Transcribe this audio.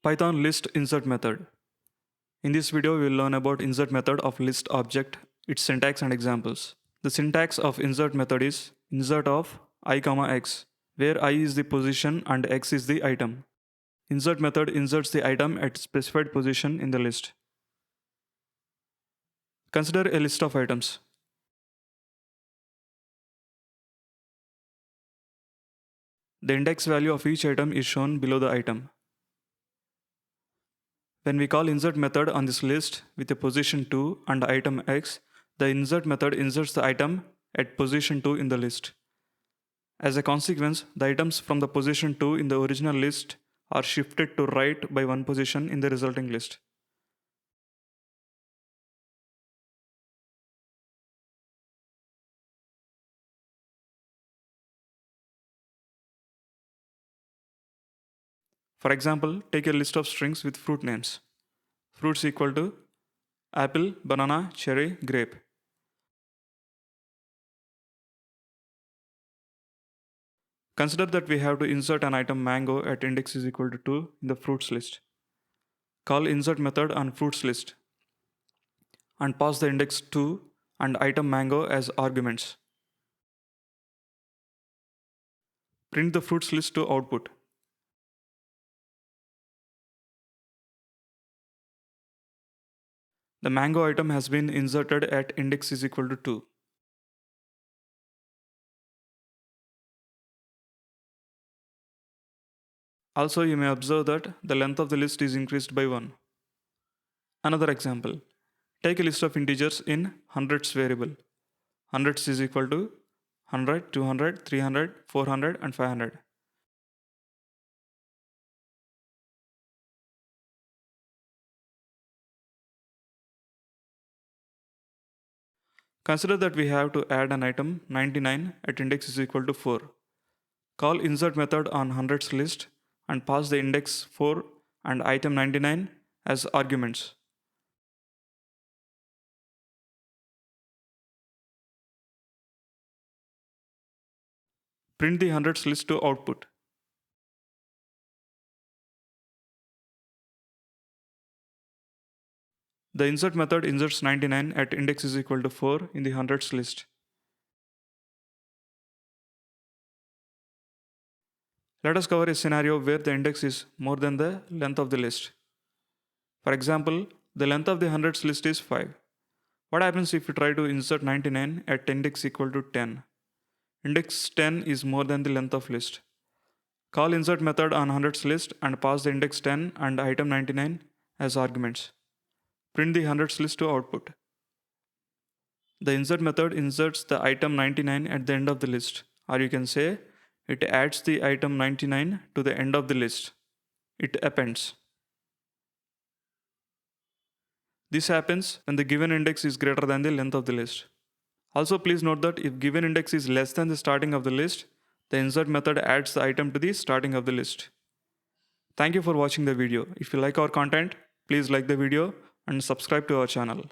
Python list insert method. In this video, we will learn about insert method of list object, its syntax and examples. The syntax of insert method is insert of I, x, where I is the position and x is the item. Insert method inserts the item at specified position in the list. Consider a list of items. The index value of each item is shown below the item. When we call insert method on this list with a position 2 and item x, the insert method inserts the item at position 2 in the list. As a consequence, the items from the position 2 in the original list are shifted to right by one position in the resulting list. For example, take a list of strings with fruit names. Fruits equal to apple, banana, cherry, grape. Consider that we have to insert an item mango at index is equal to 2 in the fruits list. Call insert method on fruits list and pass the index 2 and item mango as arguments. Print the fruits list to output. The mango item has been inserted at index is equal to 2. Also, you may observe that the length of the list is increased by 1. Another example. Take a list of integers in hundreds variable. Hundreds is equal to 100, 200, 300, 400 and 500. Consider that we have to add an item 99 at index is equal to 4. Call insert method on hundreds list and pass the index 4 and item 99 as arguments. Print the hundreds list to output. The insert method inserts 99 at index is equal to 4 in the hundreds list. Let us cover a scenario where the index is more than the length of the list. For example, the length of the hundreds list is 5. What happens if we try to insert 99 at index equal to 10? Index 10 is more than the length of list. Call insert method on hundreds list and pass the index 10 and item 99 as arguments. Print the hundreds list to output. The insert method inserts the item 99 at the end of the list, or you can say it adds the item 99 to the end of the list. It appends. This happens when the given index is greater than the length of the list. Also, please note that if given index is less than the starting of the list, the insert method adds the item to the starting of the list. Thank you for watching the video. If you like our content, please like the video and subscribe to our channel.